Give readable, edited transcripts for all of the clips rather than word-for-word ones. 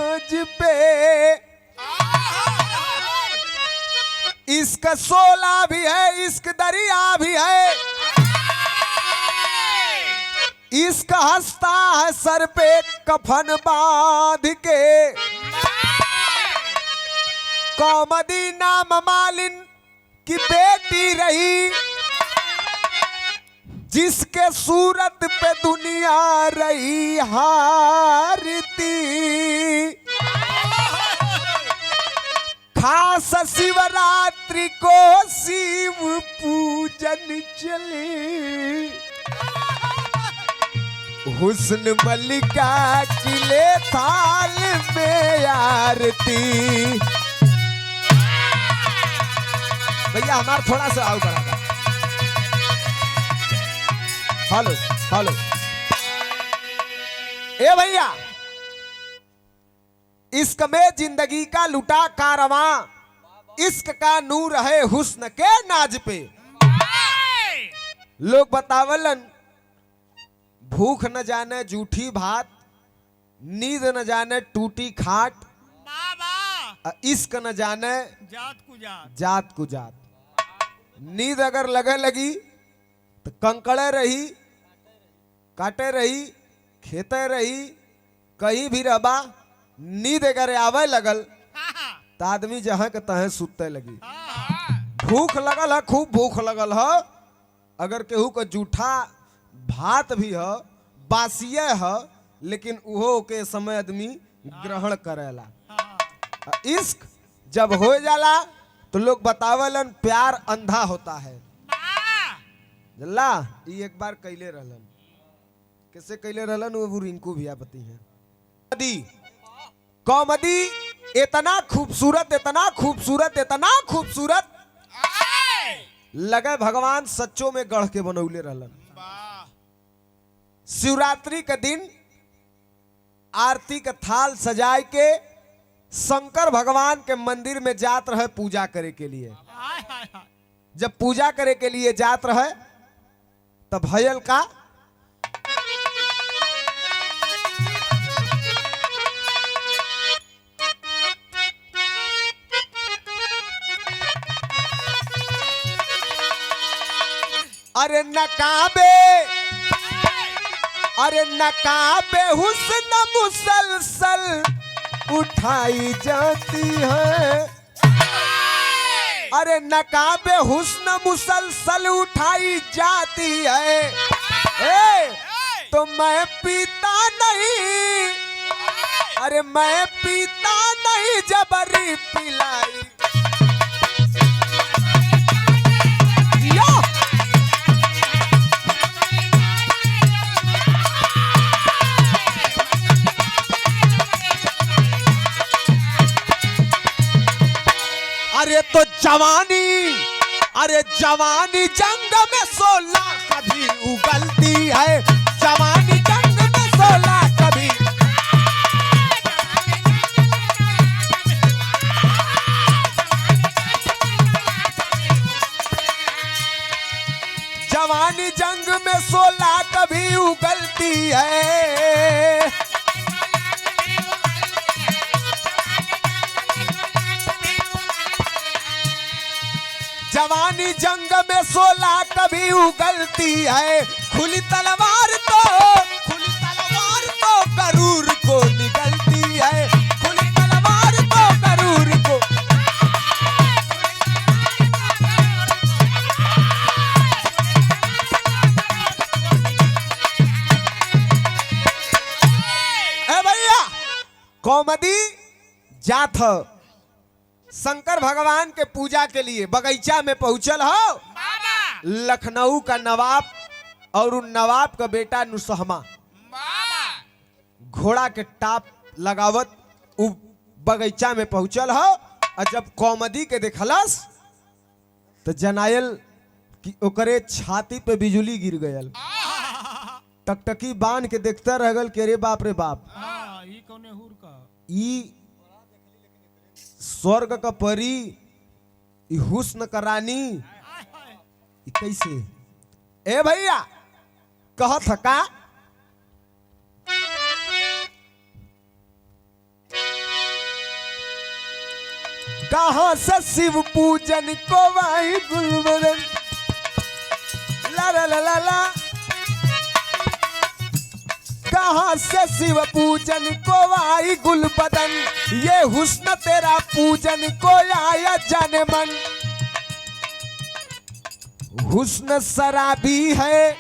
नाज पे इश्क सोला भी है, इश्क दरिया भी है, इश्क हंसता है सर पे कफन बांध के। कौमदी नाम मालिन की बेटी रही, जिसके सूरत पे दुनिया रही हारती। खास शिवरात्रि को शिव पूजन चले, हुस्न मलिका किले थाल में आरती। भैया हमारा थोड़ा सा आउ बढ़ा था। हेलो हेलो ए भैया, इश्क में जिंदगी का लुटा कारवां, इश्क का नूर है हुस्न के नाज पे। लोग बतावलन भूख न जाने जूठी भात, नींद न जाने टूटी खाट, इश्क न जाने जात को जात। नींद अगर लगे लगी तो कंकड़े रही, काटे रही, खेते रही, कहीं भी रबा। नींद अगर आवे लगल तो आदमी जहां के तहें सुते लगी। भूख लगल है, खूब भूख लगल है, अगर केहू को जूठा भात भी है, बासिये है, लेकिन उहो के समय आदमी ग्रहण करेला। इश्क जब हो जाला तो लोग बतावलन प्यार अंधा होता है। जल्ला ये एक बार कैले रहलन, कैसे कैले रहलन वो रिंकू भैया पति हैं। कौमदी इतना खूबसूरत, इतना खूबसूरत, इतना खूबसूरत लगे भगवान सच्चों में गढ़ के बनौले रहलन। शिवरात्रि के दिन आरती का थाल सजाए के शंकर भगवान के मंदिर में जात रहे पूजा करे के लिए। जब पूजा करे के लिए जात रहे तब भयल का अरे नकाबे, अरे नकाबे हुस्न मुसलसल उठाई जाती है। अरे नकाबे हुस्न मुसलसल उठाई जाती है। तो मैं पीता नहीं, अरे मैं पीता नहीं जबरी पिलाई। अरे तो जवानी, अरे जवानी जंग में 16 कभी उगलती है। जवानी जंग में 16 कभी, जवानी जंग में 16 कभी उगलती है। जवानी जंग में 16 कभी उगलती है। खुली तलवार तो गरूर को निकलती है। खुली तलवार तो गरूर को, ए भैया कौमदी जात शंकर भगवान के पूजा के लिए बगीचा में पहुंचल हो। लखनऊ का नवाब और उन नवाब का बेटा नुसहमा घोड़ा के टाप लगावत उ बगीचा में पहुंचल हो। और जब कौमदी के देखलस तो जनायल कि ओकरे छाती पे बिजली गिर गयल। टकटकी बांध के देखता रह गल के रे बाप रे बाप, ई स्वर्ग का परी, हुस्न का रानी, कैसे। ए भैया कहत का कहाँ से शिव पूजन को वाई गुलबदन, ला ला ला ला ला। कहाँ से शिव पूजन को आई गुलबदन, ये हुस्न तेरा पूजन को आया जाने मन। हुस्न शराबी है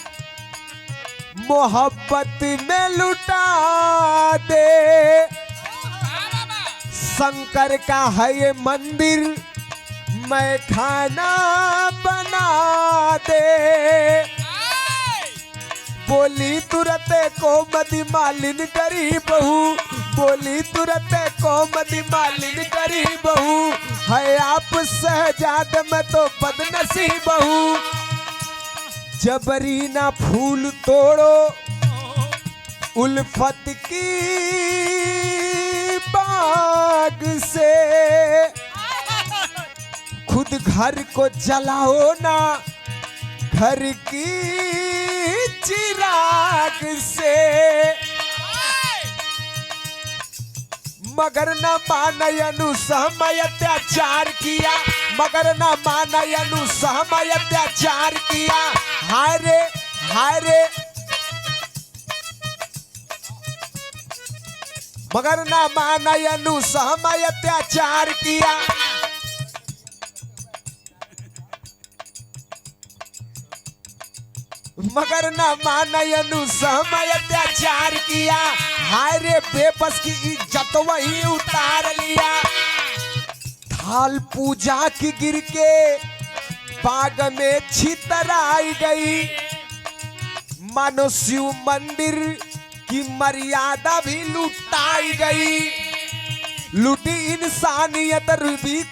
मोहब्बत में लुटा दे, शंकर का है ये मंदिर मैं खाना बना दे। बोली तुरते कोमदी मालिन करी बहू, बोली तुरते कोमदी मालिन करी बहू, है आप सहजाद में तो बदनसीब बहू। जबरी ना फूल तोड़ो उल्फत की बाग से, खुद घर को जलाओ ना घर की चिराग से। मगर न मानयनु सहमय अत्याचार किया, मगर न मानयनु सहमय अत्याचार किया। हाय रे हाय रे, मगर न मानयनु सहमय अत्याचार किया। मगर न मानयनु सहमय अत्याचार किया। हाय रे बेबस की इज्जत वही उतार लिया। थाल पूजा की गिर के बाग में छितराई गई, मानो शिव मंदिर की मर्यादा भी लुटाई गई। लुटी इंसानियत रवि,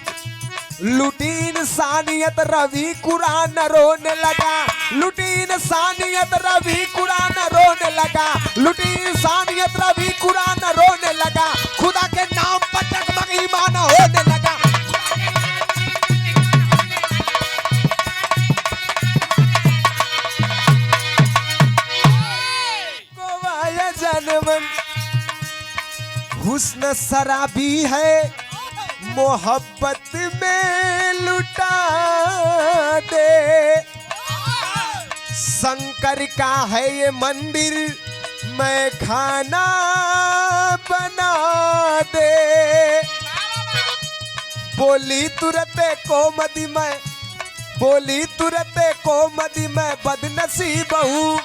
लुटी इंसानियत रवि कुरान रोने लगा, लुटी इंसानियत रवि कुरान रोने लगा, लुटी इंसानियत रवि कुरान रोने लगा। खुदा के नाम पर जगमग ईमान होने लगा। गोवाया जनमन हुस्न शराबी है मोहब्बत में लुटा दे, शंकर का है ये मंदिर मैं खाना बना दे। बोली तुरते कोमदी में, बोली तुरते कोमदी में बदनसीब हूँ,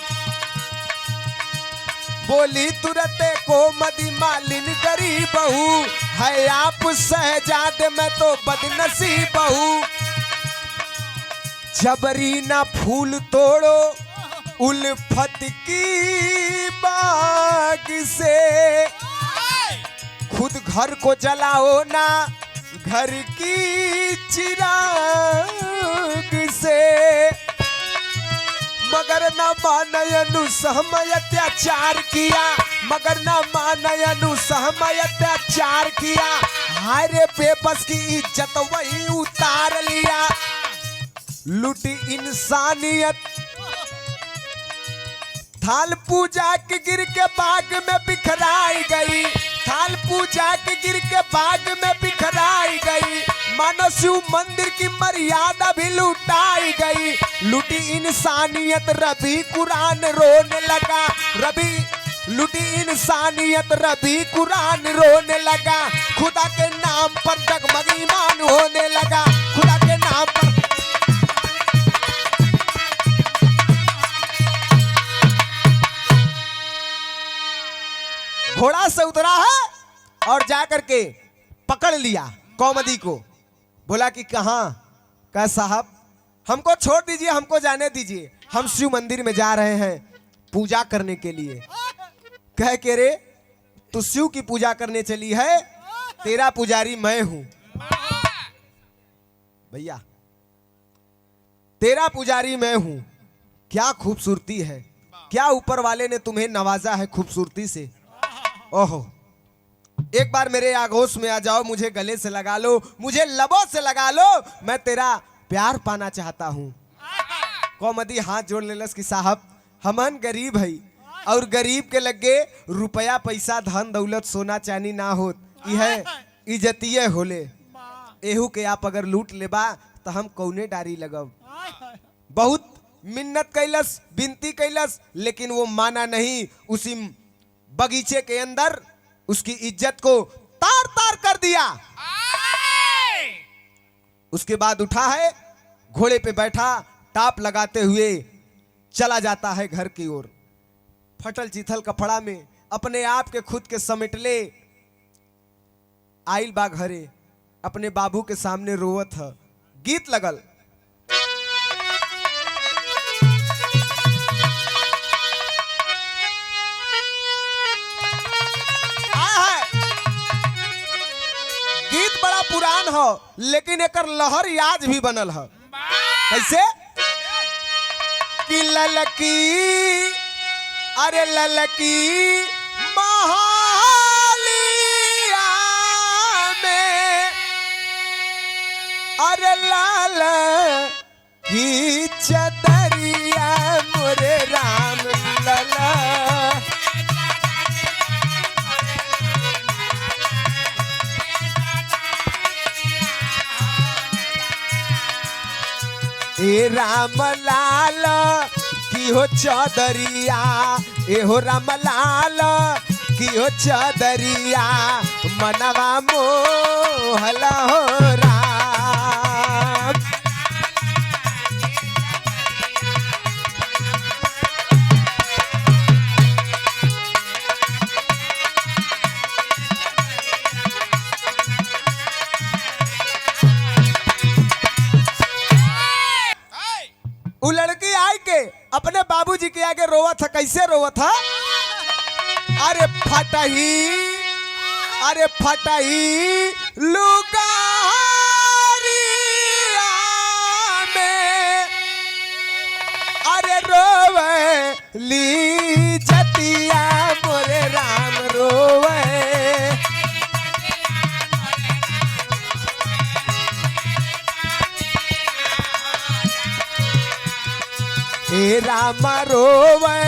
बोली तुरते कोमदी मालिन गरीब हूँ, है आप सहजाद में तो बदनसीब हूँ। जबरी ना फूल तोड़ो उल्फत की बाग से, खुद घर को जलाओ ना घर की चिराग से। मगर न मानयनु सहमय अत्याचार किया, मगर न मानयनु सहमय अत्याचार किया। हाय रे बेबस की इज्जत वही उतार लिया। लुटी इंसानियत थाल पूजा के गिर के बाग में बिखराई गई, थाल पूजा के गिर के बाग में बिखराई गई, मानो शिव मंदिर की मर्यादा भी लुटाई गई। लुटी इंसानियत रवि कुरान रोने लगा, रवि लुटी इंसानियत रवि कुरान रोने लगा। खुदा के नाम पर जगमग ईमान होने लगा, खुदा के नाम पर। घोड़ा से उतरा है और जाकर के पकड़ लिया कौमदी को, बोला कि कहाँ? कहा साहब हमको छोड़ दीजिए, हमको जाने दीजिए, हम शिव मंदिर में जा रहे हैं पूजा करने के लिए। कह के रे तू शिव की पूजा करने चली है, तेरा पुजारी मैं हूं भैया, तेरा पुजारी मैं हूं। क्या खूबसूरती है, क्या ऊपर वाले ने तुम्हें नवाजा है खूबसूरती से। ओहो एक बार मेरे आगोश में आ जाओ, मुझे गले से लगा लो, मुझे लबों से लगा लो, मैं तेरा प्यार पाना चाहता हूँ। कौमदी हाथ जोड़ लेलस कि साहब हमन गरीब है और गरीब के लगे रुपया पैसा धन दौलत सोना चांदी ना होत, यह इज्जतिये होले। एहू के आप अगर लूट लेबा तो हम कौने डारी लगब। बहुत मिन्नत कैलस, विनती कैलस, लेकिन वो माना नहीं। उसी बगीचे के अंदर उसकी इज्जत को तार तार कर दिया। उसके बाद उठा है, घोड़े पे बैठा, टाप लगाते हुए चला जाता है घर की ओर। फटल चिथल कपड़ा में अपने आप के खुद के समेट ले आइल बा घरे, अपने बाबू के सामने रोवत है। गीत लगल, गीत बड़ा पुरान हो लेकिन एकर लहर आज भी बनल है। कैसे कि ललकी, अरे ललकी महालिया में, अरे लाल की चदरिया मोरे राम लला। ए राम लाल की हो चौदरिया, ए हो राम लाल की हो चौदरिया, मनवा मोहला हो राम। वो लड़की आई के अपने बाबूजी के आगे रोवा था। कैसे रोवा था? अरे फटही, अरे फटही लुगारिया में, अरे रोवे ली जतिया मोरे राम रोवे। ए राम रोवे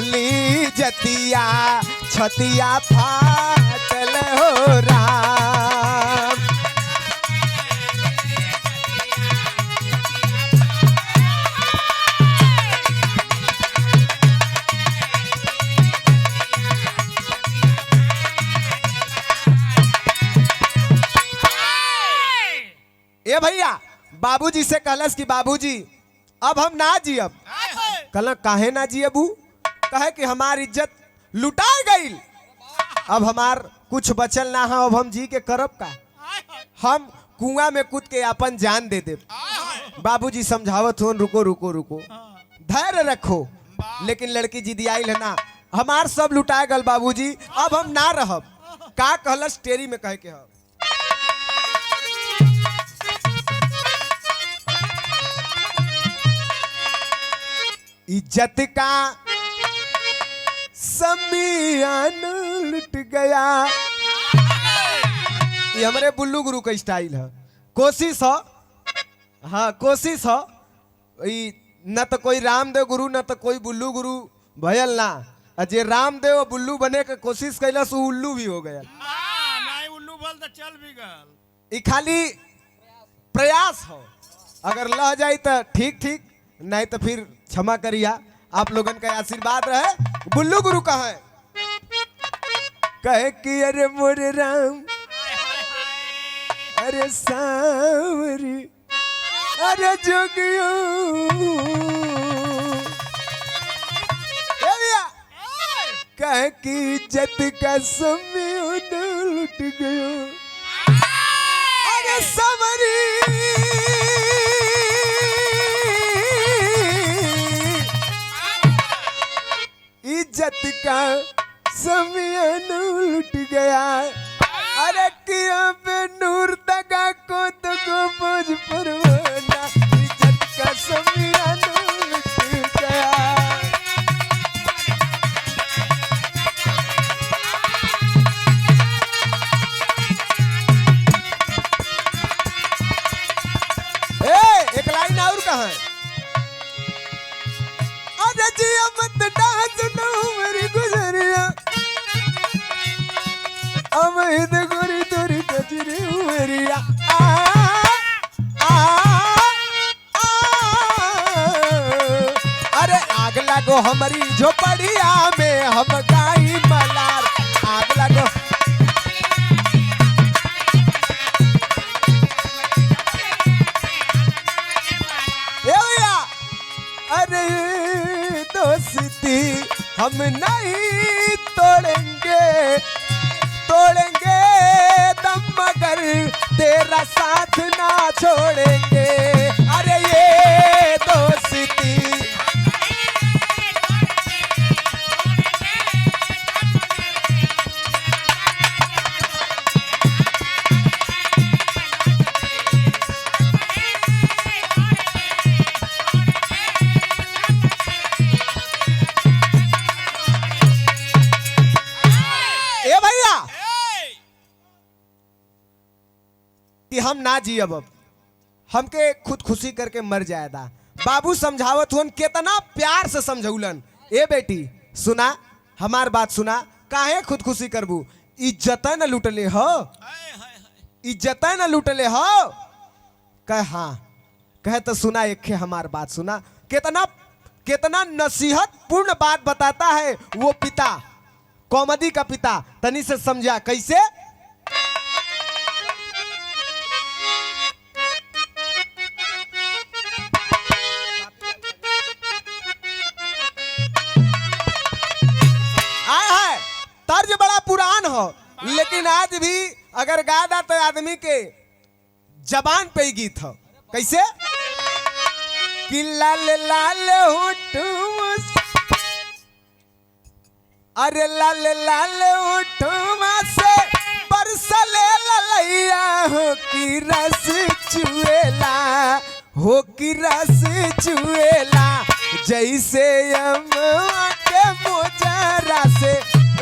ली जतिया, छतिया फाटल हो राम। ए भैया बाबूजी से कहलस कि बाबूजी अब हम ना जियब। कहला काहे ना जियबू? कहे कि हमार इज्जत लुटा गई, अब हमार कुछ बचल ना है, अब हम जी के करब का? हम कुआं में कूद के अपन जान दे दे। बाबूजी समझावत हो, रुको रुको रुको, धैर्य रखो। लेकिन लड़की जिदी आइल है ना, हमार सब लुटा गल बाबूजी, अब हम ना रहब। का कहलस टेरी में कहे के हम इज्जत का समियान लुट गया। ये हमारे बुल्लू गुरु का स्टाइल है। कोशिश हो, हाँ कोशिश हो, न तो कोई रामदेव गुरु न तो कोई बुल्लू गुरु भयल ना। जे रामदेव बुल्लू बने के कोशिश कैला सो उल्लू भी हो गया। उल्लू बोल तो चल भी गल। खाली प्रयास हो, अगर लह जाए तो ठीक ठीक, नहीं तो फिर क्षमा करिया। आप लोगन का आशीर्वाद रहे। बुल्लू गुरु कहा है, कहे कि अरे मोरे राम, अरे सावरी, अरे जोगियो, कहे कि इज्जत का समय लुट गयो। अरे सावरी इज्जत का समियान लुट गया। अरे किया पे नूर दगा को तो बोझ परवाना, इज्जत का समियान लुट गया। एक लाइन और कहा है, अरे जी मत डांस नो मेरी गुजरिया, अब इधर गोरी तोरी कचरी मेरिया। हम नहीं तोड़ेंगे तोड़ेंगे दम मगर तेरा साथ ना छोड़ेंगे। अरे ये दोस्ती कि हम ना जियब अब हमके खुद खुशी करके मर जाएदा। बाबू समझावत हुन कितना प्यार से समझौलन। ए बेटी सुना हमार बात सुना, काहे खुद खुशी करबू, इज्जत न लूटले हो, इज्जत न लूटले हो। कह हाँ, कहे तो सुना एक हमार बात सुना। कितना कितना नसीहत पूर्ण बात बताता है वो पिता, कॉमेडी का पिता। तनी से समझा कैसे। तर्ज बड़ा पुरान हो लेकिन आज भी अगर गादा तो आदमी के जबान पे ही गीत हो। कैसे कि लाल लाल होठुआ, अरे लाल लाल होठुआ से बरसले ललैया हो कि रस चुएला, हो कि रस चुएला। जैसे अमवा के मोजरा से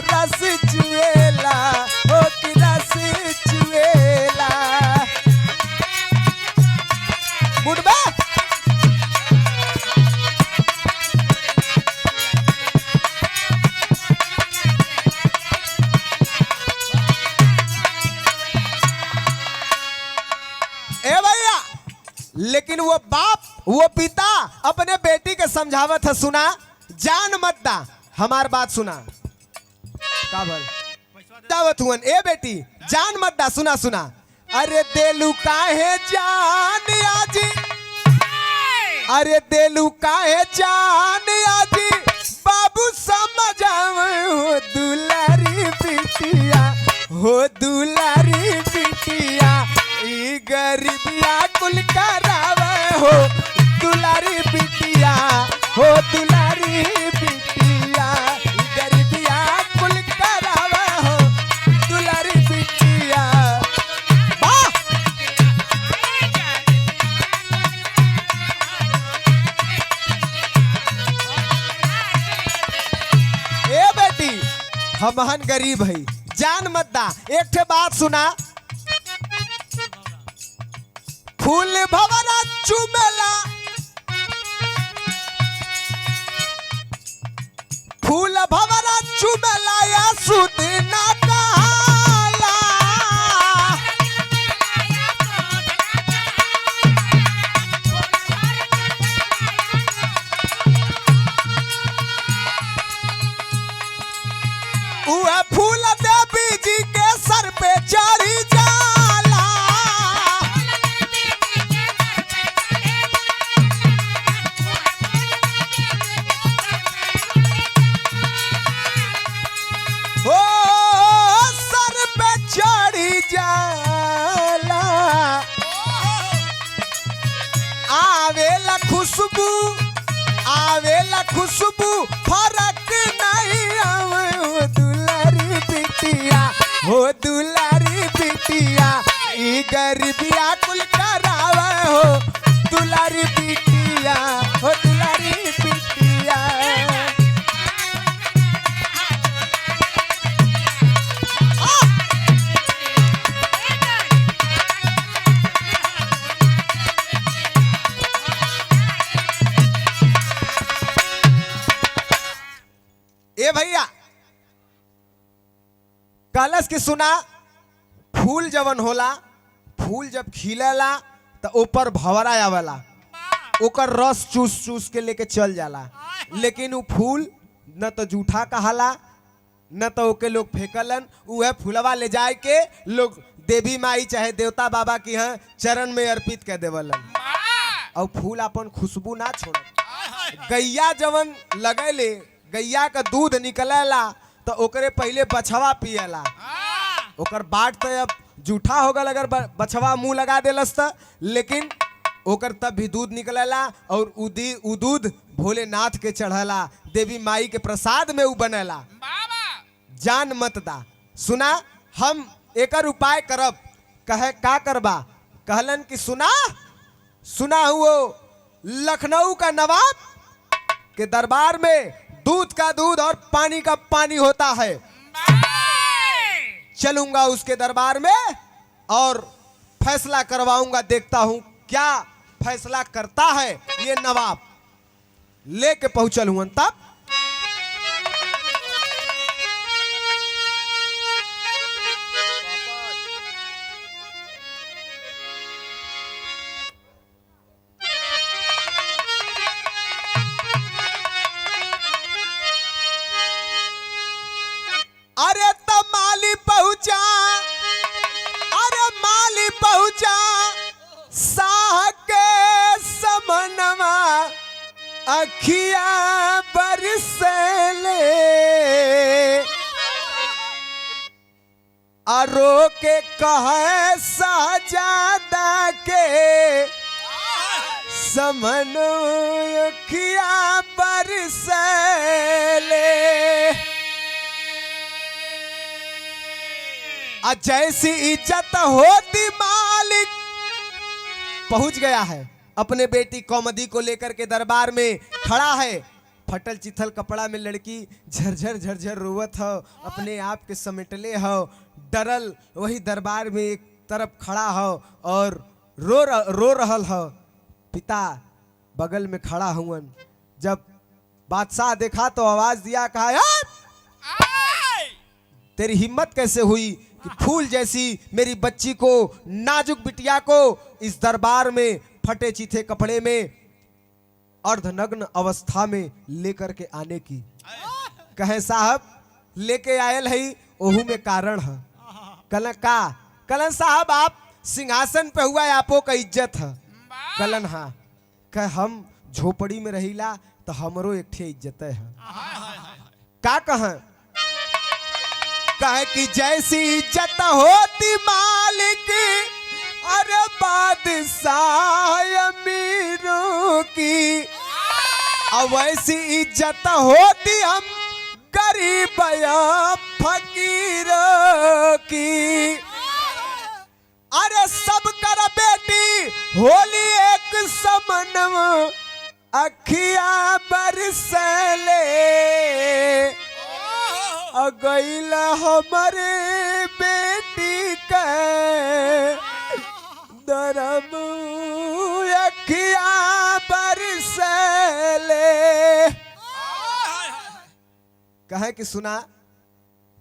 रस चुएला, हो कि रस चुएला। बुढ़बा ए भैया, लेकिन वो बाप वो पिता अपने बेटी के समझावत है। सुना जान मत दा, हमार बात सुना का भल दावत हुन। ए बेटी जान मत दा, सुना सुना। अरे देलू काहे जान आजी, अरे देलू काहे जान आजी, बाबू समझावे हो दुलारी बिटिया, हो दुलारी बिटिया। ई गरीबिया कुल करावे हो दुलारी बिटिया, हो दुलारी बिटिया। ई गरीबिया कुल करावे हो दुलारी बिटिया। वाह ए बेटी हमहन गरीब है, जान मत दा। एक ठे बात सुना, फूल भवरा चुमेला, फूल भवरा चुमेला या सुदना कहाला। वह फूल देवी जी के सर पे चढ़ी जाला, ओ सर पे चढ़ी जाला। आवेला खुशबू, आवेला खुशबू, फर्क नहीं आवे हो दुलारी बिटिया, हो दुलारी बिटिया। ई गरीबिया कुल करावे हो दुलारी बिटिया, हो दुलारी बिटिया। ए भैया कलश के सुना, फूल जवन होला, फूल जब खिलेला तो ऊपर भंवरा आवेला, ओकर रस चूस चूस के लेके चल जाला। लेकिन वो फूल न तो जूठा कहाला, न तो ओके लोग फेंकलन। वह फूलवा ले जाए के लोग देवी माई चाहे देवता बाबा की यहाँ चरण में अर्पित कर देवलन। और फूल अपन खुशबू ना छोड़। गैया जवन लगेले गैया का दूध निकलेला तो ओकरे पहले बछवा पियला, ओकर बाट तो अब जूठा हो गल अगर बछवा मुंह लगा देलस त, लेकिन ओकर तब भी दूध निकलेला और उ दूध भोलेनाथ के चढ़ला, देवी माई के प्रसाद में उ बनेला। जान मत दा। सुना हम एकर उपाय करब। कहे का करबा? कहलन कि सुना हुओ लखनऊ का नवाब के दरबार में दूध का दूध और पानी का पानी होता है। चलूंगा उसके दरबार में और फैसला करवाऊंगा, देखता हूं क्या फैसला करता है ये नवाब। लेके पहुंचल हुआ तब माली पहुंचा साह के समनवा अखिया बरसले आरो के कहे साजादा के समन अखिया बरसले। जैसी इज्जत होती मालिक पहुंच गया है अपने बेटी कौमदी को लेकर के दरबार में खड़ा है। फटल चिथल कपड़ा में लड़की झरझर रोवत हो, अपने आप के समेटले हो, डरल वही दरबार में एक तरफ खड़ा हो और रो रहल हो। पिता बगल में खड़ा हुवन। जब बादशाह देखा तो आवाज दिया, कहा तेरी हिम्मत कैसे हुई कि फूल जैसी मेरी बच्ची को, नाजुक बिटिया को इस दरबार में फटे चीथे कपड़े में अर्धनग्न अवस्था में लेकर के आने की? कहे साहब लेके आयल है ओहू में कारण है। कलन साहब आप सिंहासन पे हुआ आपो का इज्जत है। कलन हाँ। कह हम झोपड़ी में रहीला तो हमरो एक ठे इज्जत है। का कहे कि जैसी इज्जत होती मालिक अरे बादशाह अमीरों की, अब वैसी इज्जत होती हम गरीब या फकीरों की। अरे सब कर बेटी होली एक समनव अखिया बरसले अगैल हमारे बेटी के दरम अखिया बरसले। कहे कि सुना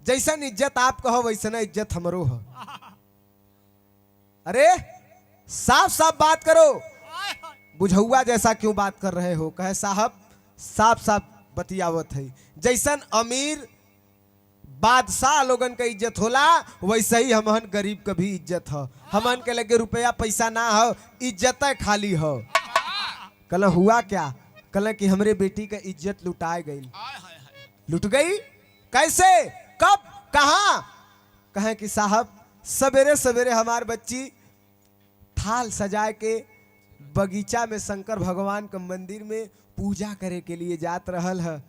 जैसन इज्जत आप कहो वैसन इज्जत हमरो हो। अरे साफ साफ बात करो, बुझौआ जैसा क्यों बात कर रहे हो? कहे साहब साफ साफ बतियावत है। जैसन अमीर बादशाह लोगन का इज्जत होला वैसे ही हमहन गरीब का भी इज्जत हो। हमहन के लगे रुपया पैसा ना हो, इज्जत खाली हो। कल हुआ क्या? कल कि हमरे बेटी का इज्जत लुटाए गई। लुट गई कैसे, कब, कहां? कहे कि साहब सवेरे सवेरे हमार बच्ची थाल सजा के बगीचा में शंकर भगवान के मंदिर में पूजा करे के लिए जात रहल है।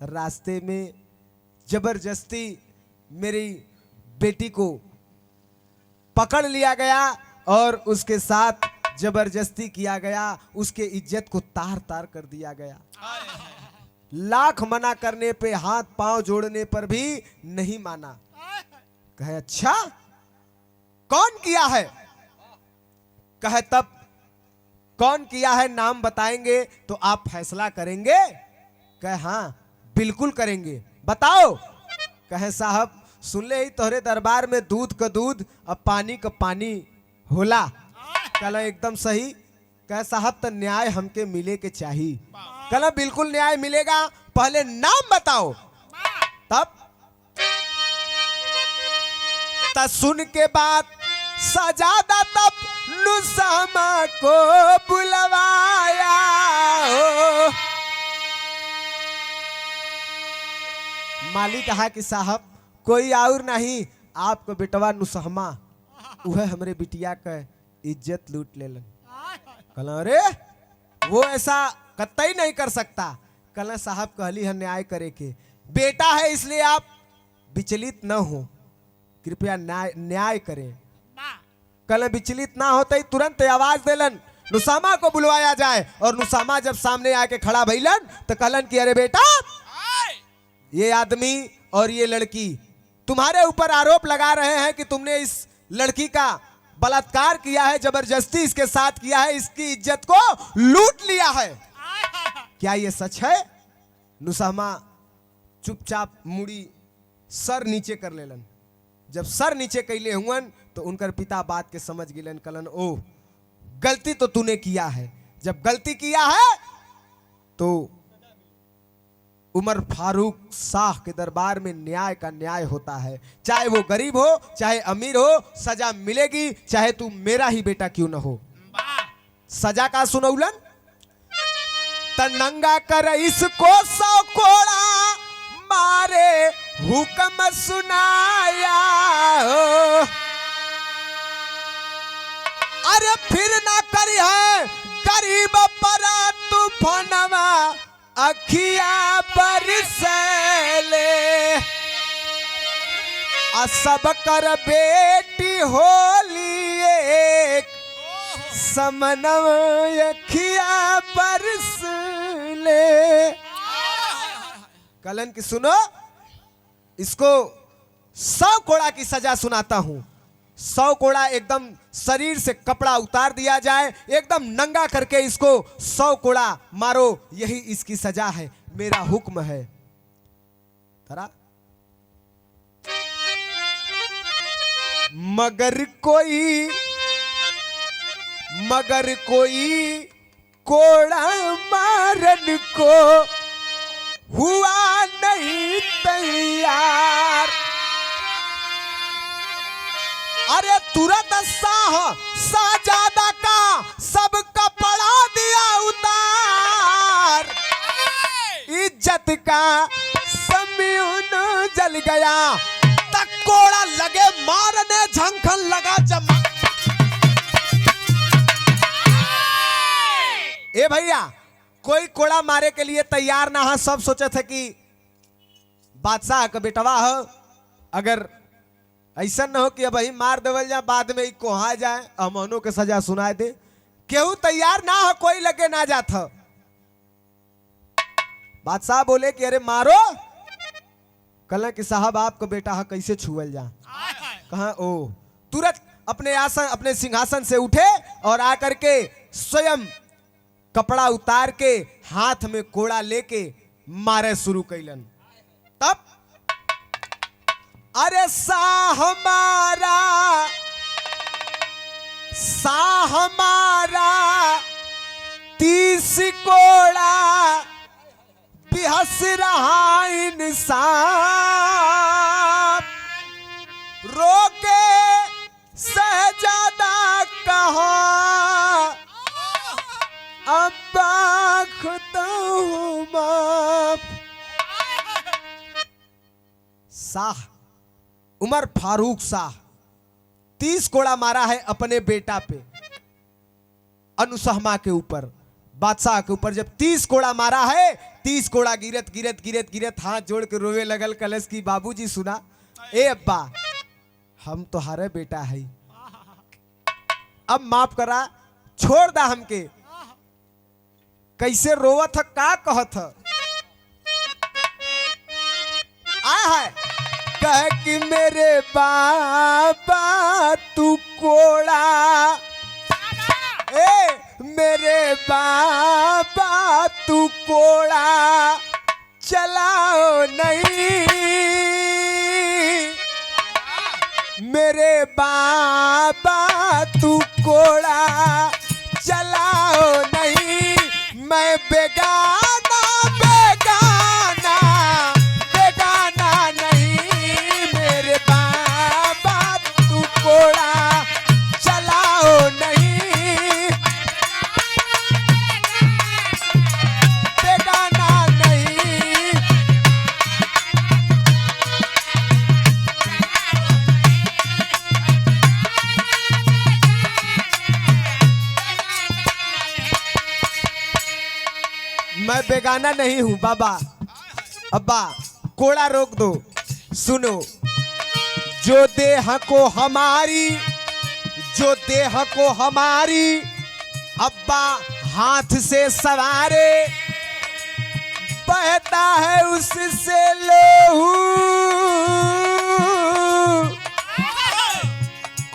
रास्ते में जबरदस्ती मेरी बेटी को पकड़ लिया गया और उसके साथ जबरदस्ती किया गया, उसके इज्जत को तार तार कर दिया गया। लाख मना करने पे, हाथ पांव जोड़ने पर भी नहीं माना। कहे अच्छा कौन किया है? कहे तब कौन किया है नाम बताएंगे तो आप फैसला करेंगे? कहे हाँ बिल्कुल करेंगे, बताओ। कहे साहब सुन ले ही तोहरे दरबार में दूध का दूध और पानी का पानी होला। कल एकदम सही। कहे साहब तो न्याय हमके मिले के चाहिए। कल बिल्कुल न्याय मिलेगा, पहले नाम बताओ। तब सुन के बाद सजादा तब नुसामा को बुलवाया हो। माली कहा कि साहब कोई और नहीं, आपको बेटवा नुसहमा वह हमरे बिटिया का इज्जत लूट लेलन। कहला अरे वो ऐसा कतई नहीं कर सकता। कहला साहब कहली है न्याय करे के, बेटा है इसलिए आप विचलित न हो, कृपया न्याय करें। कहला विचलित ना होते ही तुरंत आवाज देलन नुसामा को बुलवाया जाए। और नुसामा जब सामने आके खड़ा भइलन तो कहलन कि अरे बेटा, ये आदमी और ये लड़की तुम्हारे ऊपर आरोप लगा रहे हैं कि तुमने इस लड़की का बलात्कार किया है, जबरदस्ती इसके साथ किया है, इसकी इज्जत को लूट लिया है, क्या ये सच है? नुसामा चुपचाप मुड़ी सर नीचे कर लेलन। जब सर नीचे कैले हुअन तो उनकर पिता बात के समझ गिलन। कलन ओ गलती तो तूने किया है, जब गलती किया है तो उमर फारूक शाह के दरबार में न्याय का न्याय होता है, चाहे वो गरीब हो चाहे अमीर हो, सजा मिलेगी, चाहे तू मेरा ही बेटा क्यों न हो। सजा का सुनौलन, तनंगा कर इसको 100 कोड़ा मारे हुक्म सुनाया हो, अरे फिर ना करी है गरीब पर तूफानवा अखिया बरसले, सब कर बेटी होली एक समनव अखिया बरसले। कलन की सुनो, इसको 100 कोड़ा की सजा सुनाता हूं। 100 कोड़ा एकदम शरीर से कपड़ा उतार दिया जाए, एकदम नंगा करके इसको 100 कोड़ा मारो, यही इसकी सजा है, मेरा हुक्म है। तरा मगर कोई कोड़ा मारन को हुआ नहीं तैयार, अरे तुरंत शाहजादा का सब कपड़ा दिया उतार, इज्जत का समीउन जल गया, तक कोड़ा लगे मारने झंखन लगा जमा। ए भैया, कोई कोड़ा मारे के लिए तैयार ना है, सब सोचे थे कि बादशाह का बेटवा हो, अगर ऐसा न हो कि अब ही मार देवल जा, बाद में ही कोहा जाए, अमनो के सजा सुनाए दे, केहू तैयार ना हो, कोई लगे ना जात हो। बादशाह बोले कि अरे मारो। कहला कि साहब आपको बेटा है, कैसे छुअल जा? कहा ओ तुरंत अपने सिंहासन से उठे और आकर के स्वयं कपड़ा उतार के हाथ में कोड़ा लेके मारे शुरू कैलन। तब अरे सा हमारा 30 कोड़ा बिहस रहा इंसान, रोके शहजादा कहा अब्बा खुदा माफ। शाह उमर फारूक शाह 30 कोड़ा मारा है अपने बेटा पे, अनुसहमा के ऊपर, बादशाह के ऊपर। जब 30 कोड़ा मारा है, 30 कोड़ा गिरत गिरत गिरत गिरत हाथ जोड़ के रोवे लगल। कलश की बाबूजी सुना, ए अब्बा हम तुम्हारे बेटा है, अब माफ करा, छोड़ दा हमके। कैसे रोवत का कहत है, कह कि मेरे बाबा तू कोड़ा, मेरे बाबा तू कोड़ा चलाओ नहीं, मेरे बाबा तू कोड़ा चलाओ नहीं, मैं बेगाना बेगाना बेगाना नहीं, मेरे बाबा तू कोड़ा चलाओ नहीं, बेगाना नहीं। बेगाना नहीं हूं बाबा। अब्बा कोड़ा रोक दो, सुनो। जो देह को हमारी, जो देह को हमारी अब्बा हाथ से सवारे, बहता है उससे लहू,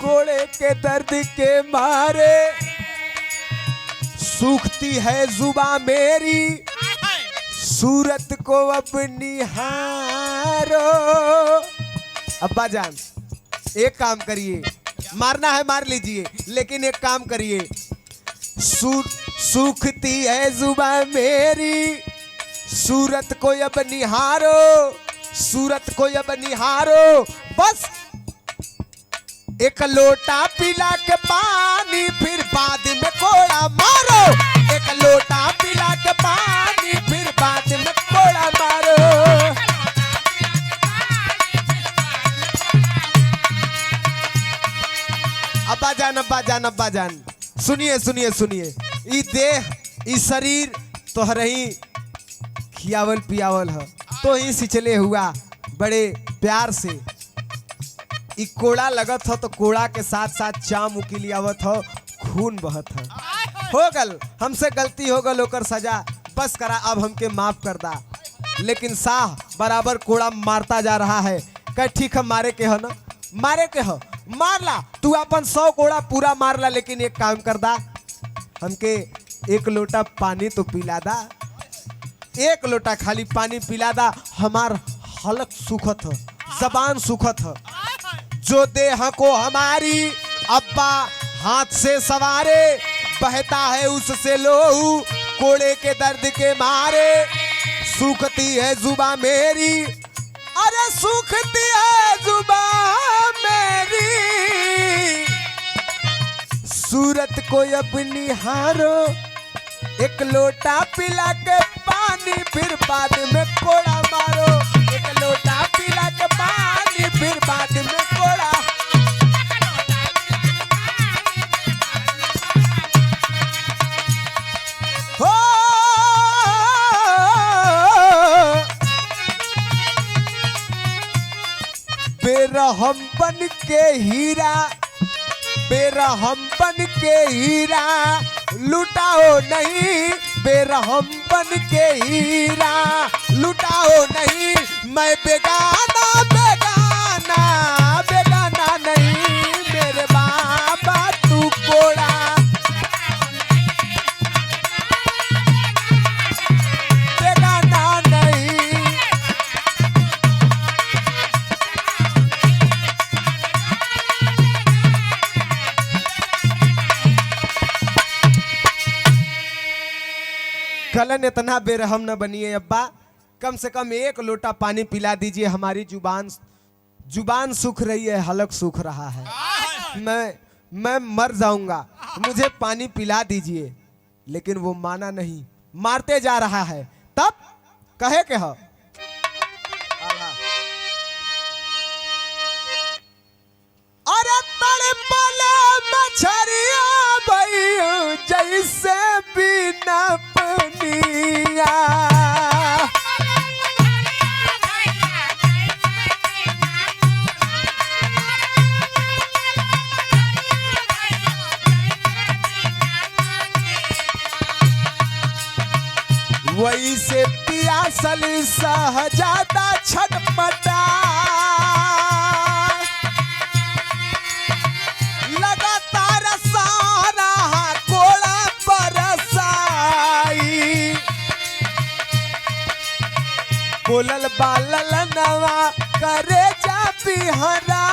कोड़े के दर्द के मारे सूखती है जुबां मेरी, सूरत को अब निहारो। अब्बा जान एक काम करिए, मारना है मार लीजिए, लेकिन एक काम करिए। सूखती है जुबां मेरी, सूरत को अब निहारो, सूरत को अब निहारो। बस एक लोटा पिला के पानी, फिर बाद में कोड़ा मारो। एक लोटा पिला के पानी, फिर बाद में कोड़ा मारो। अब्बा जान, अब्बा जान, अब्बा जान, सुनिए सुनिए सुनिए। ई देह ई शरीर तोहरही खियावल पियावल है, तो ही सिंचले हुआ बड़े प्यार से। ई कोड़ा लगत हो तो कोड़ा के साथ साथ चाम उकिली आवत हो, खून बहत हो गल, हमसे गलती हो गल, ओकर सजा बस करा, अब हमके माफ कर दा। लेकिन साह बराबर कोड़ा मारता जा रहा है। कह ठीक है, मारे के हो ना, मारे के हो, मार ला, तू अपन 100 कोड़ा पूरा मार ला, लेकिन एक काम कर दा, हमके एक लोटा पानी तो पिला दा, एक लोटा खाली पानी पिला दा, हमार हलक सुखत हो, जबान सुखत हो। जो देह को हमारी अब्बा हाथ से सवारे, बहता है उससे लोहू, कोड़े के दर्द के मारे सूखती है जुबां मेरी, अरे सूखती है जुबां मेरी, सूरत को अब निहारो। एक लोटा पिला के पानी, फिर बाद में कोड़ा मारो। एक लोटा पिला के पानी, फिर बाद में कोड़ा। हो बेरहम बन के हीरा, बेरहम बन के हीरा लुटाओ नहीं, बेरहम बन के हीरा लुटाओ नहीं। मैं बेगाना बेगाना बेगाना नहीं, मेरे बाबा तू कोड़ा। बेगाना नहीं, कलन इतना बेरहम न बनिए अब्बा, कम से कम एक लोटा पानी पिला दीजिए, हमारी जुबान सूख रही है, हलक सूख रहा है। मैं मर जाऊंगा, मुझे पानी पिला दीजिए। लेकिन वो माना नहीं, मारते जा रहा है। तब कहे के हो, अरे तड़पले मछरिया भइयो जैसे बिना पनिया, वैसे पियासल सहजादा छटपटा, लगातार सारा कोड़ा बरसाई, बोलल बालल नवा करे जा बिहरा,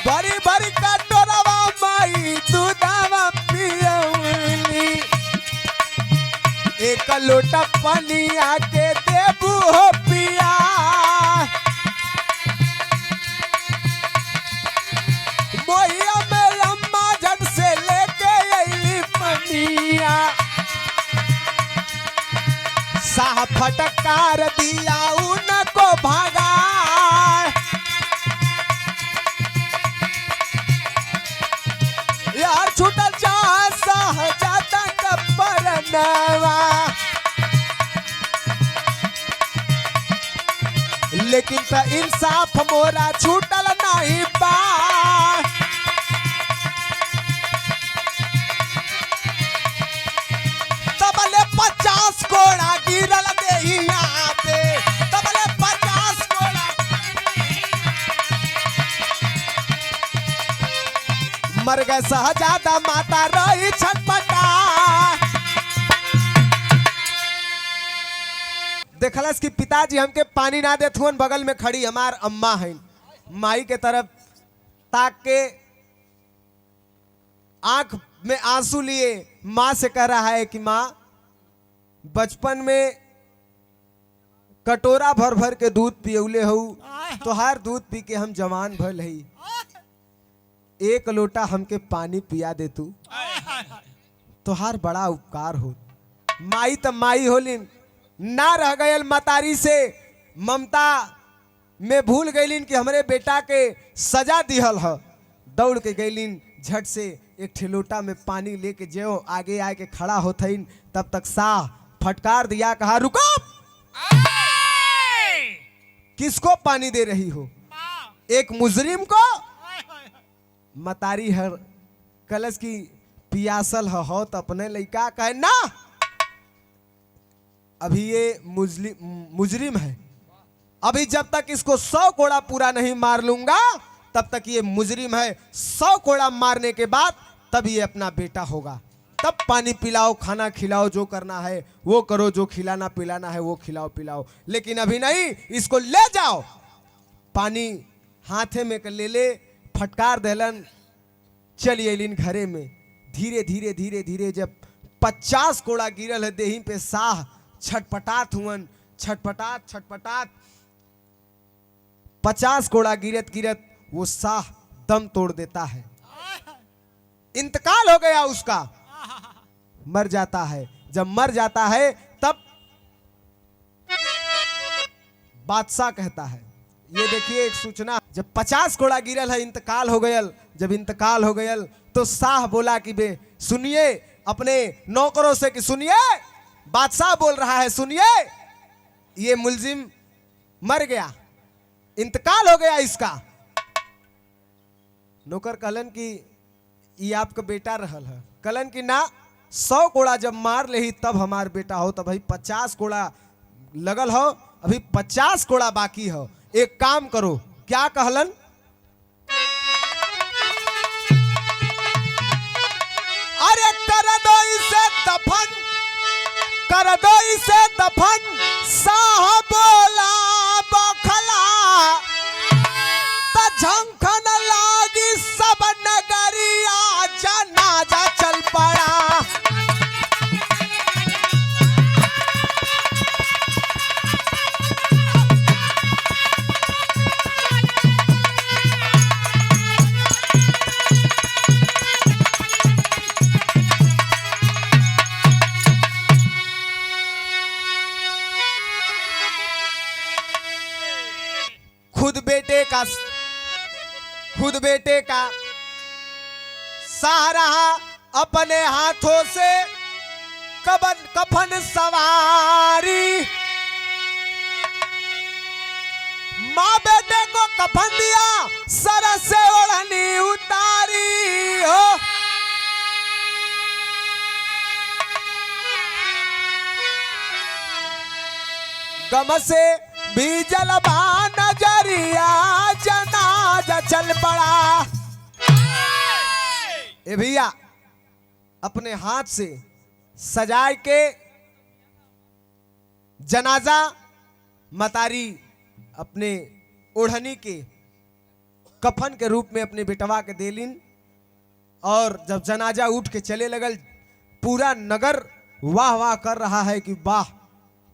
बड़ी बड़ी कटोरवा माई दूधवा पियौली, एक लोटा पानी आके देबू हो पिया। मोहिया में अम्मा झट से लेके अइली पनिया, साह फटकार दिया उनको भागा, यार छूटल जा सहजादा जानवा, लेकिन त इंसाफ मोरा छूटल नहीं बा। तबले 50 कोड़ा गिरल देहिया पे, तबले 50 कोड़ा। मर गए सहजादा माता रही छटपटा। देखलस कि पिताजी हमके पानी ना देत हुन, बगल में खड़ी हमार अम्मा है, माई के तरफ ताक के आंख में आंसू लिए माँ से कह रहा है कि माँ, बचपन में कटोरा भर भर के दूध पियौले हो, तोहार दूध पी के हम जवान भल है, एक लोटा हमके पानी पिया दे तू, तोहार बड़ा उपकार हो। माई त माई होलिन, ना रह गयल मतारी से ममता में भूल गईलिन कि हमरे बेटा के सजा दिहल ह। दौड़ के गईलिन, झट से एक ठेलोटा में पानी लेके जो आगे आके खड़ा होथिन, तब तक साह फटकार दिया, कहा रुको, किसको पानी दे रही हो? एक मुजरिम को? मतारी हर कलश की पियासल हो तो अपने लड़का कहे ना, अभी ये मुजरिम है, अभी जब तक इसको 100 कोड़ा पूरा नहीं मार लूंगा तब तक ये मुजरिम है, 100 कोड़ा मारने के बाद तब ये अपना बेटा होगा, तब पानी पिलाओ, खाना खिलाओ, जो करना है वो करो, जो खिलाना पिलाना है वो खिलाओ पिलाओ, लेकिन अभी नहीं, इसको ले जाओ। पानी हाथे में ले ले, फटकार देलन, चली अलिन घरे में। धीरे धीरे धीरे धीरे जब 50 कोड़ा गिरल है देही पे, साह छटपटात हुअन, छटपटात छटपटात 50 कोड़ा गिरत गिरत वो साह दम तोड़ देता है, इंतकाल हो गया उसका, मर जाता है। जब मर जाता है तब बादशाह कहता है, ये देखिए एक सूचना, जब 50 कोड़ा गिरल है, इंतकाल हो गयल, जब इंतकाल हो गयल तो शाह बोला कि बे सुनिए अपने नौकरों से कि सुनिए, बादशाह बोल रहा है, सुनिए, ये मुलजिम मर गया, इंतकाल हो गया इसका। नौकर कहलन कि ये आपका बेटा रहल है, कहलन कि ना, 100 कोड़ा जब मार ले ही तब हमार बेटा हो, तब भाई 50 कोड़ा लगल हो, अभी 50 कोड़ा बाकी हो, एक काम करो। क्या कहलन? अरे कर दो इसे दफन, कर दो इसे दफन, साह बोला बखला, त झंखन लागी सब नगरिया, जनाजा चल पड़ा। खुद बेटे का सहारा अपने हाथों से कफन सवारी, माँ बेटे को कफन दिया, सर से ओढ़नी उतारी हो। गम से भी जलवा नजरिया, जनाजा चल पड़ा। ए भैया, अपने हाथ से सजाए के जनाजा मतारी अपने ओढ़नी के कफन के रूप में अपने बेटवा के देलिन, और जब जनाजा उठ के चले लगल, पूरा नगर वाह वाह कर रहा है कि वाह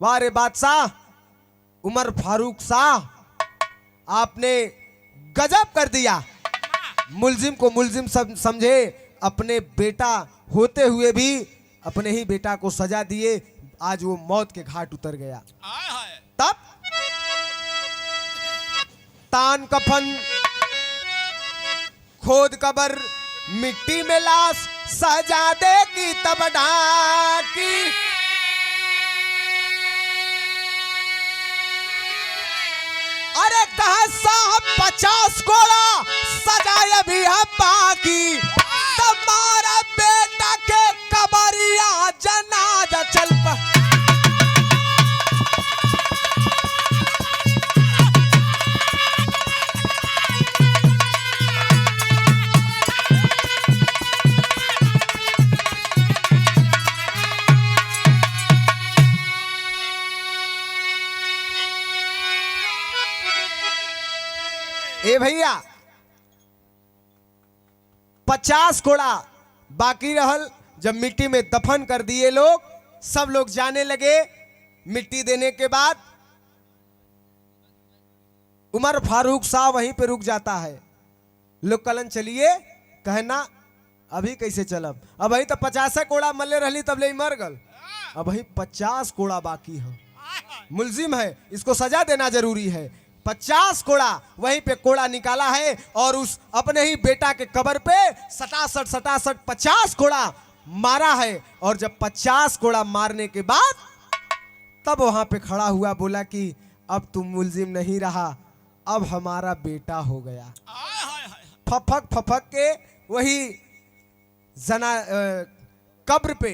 वाह रे बादशाह उमर फारूक शाह, आपने गजब कर दिया, मुलजिम को मुलजिम समझे, अपने बेटा होते हुए भी अपने ही बेटा को सजा दिए, आज वो मौत के घाट उतर गया। तब तान कफन, खोद कबर, मिट्टी में लाश, सजा दे की तब ढाकी। अरे कहा साहब 50 घोड़ा सजाए भी है बाकी, तुम्हारा बेटा के कबरिया जनाजा चल पा। ए भैया 50 घोड़ा बाकी रहल। जब मिट्टी में दफन कर दिए लोग, सब लोग जाने लगे। मिट्टी देने के बाद उमर फारूक साहब वहीं पे रुक जाता है। लोग कलन चलिए, कहना अभी कैसे चलब, अब वही तो 50 कोड़ा मल्ले रहली तब ले मर गल, अब वही 50 कोड़ा बाकी है। मुलजिम है, इसको सजा देना जरूरी है। 50 कोड़ा वहीं पे कोड़ा निकाला है और उस अपने ही बेटा के कब्र पे सटासट 50 कोड़ा मारा है। और जब 50 कोड़ा मारने के बाद तब वहां पे खड़ा हुआ, बोला कि अब तुम मुलजिम नहीं रहा, अब हमारा बेटा हो गया। फपक के वही जना कब्र पे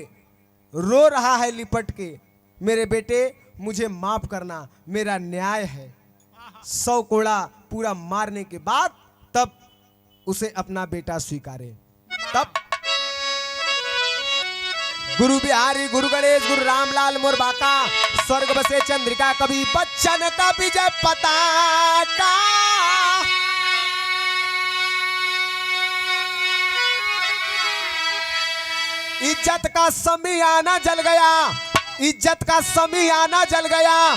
रो रहा है लिपट के, मेरे बेटे मुझे माफ करना, मेरा न्याय है। 100 कोड़ा पूरा मारने के बाद तब उसे अपना बेटा स्वीकारे। तब गुरु बिहारी, गुरु गणेश, गुरु रामलाल मोर बाका, स्वर्ग बसे चंद्रिका, कभी बच्चन का विजय पताका। इज्जत का समियाना जल गया, इज्जत का समियाना जल गया,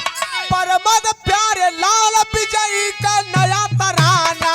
परमद प्यारे लाल विजयी का नया तराना।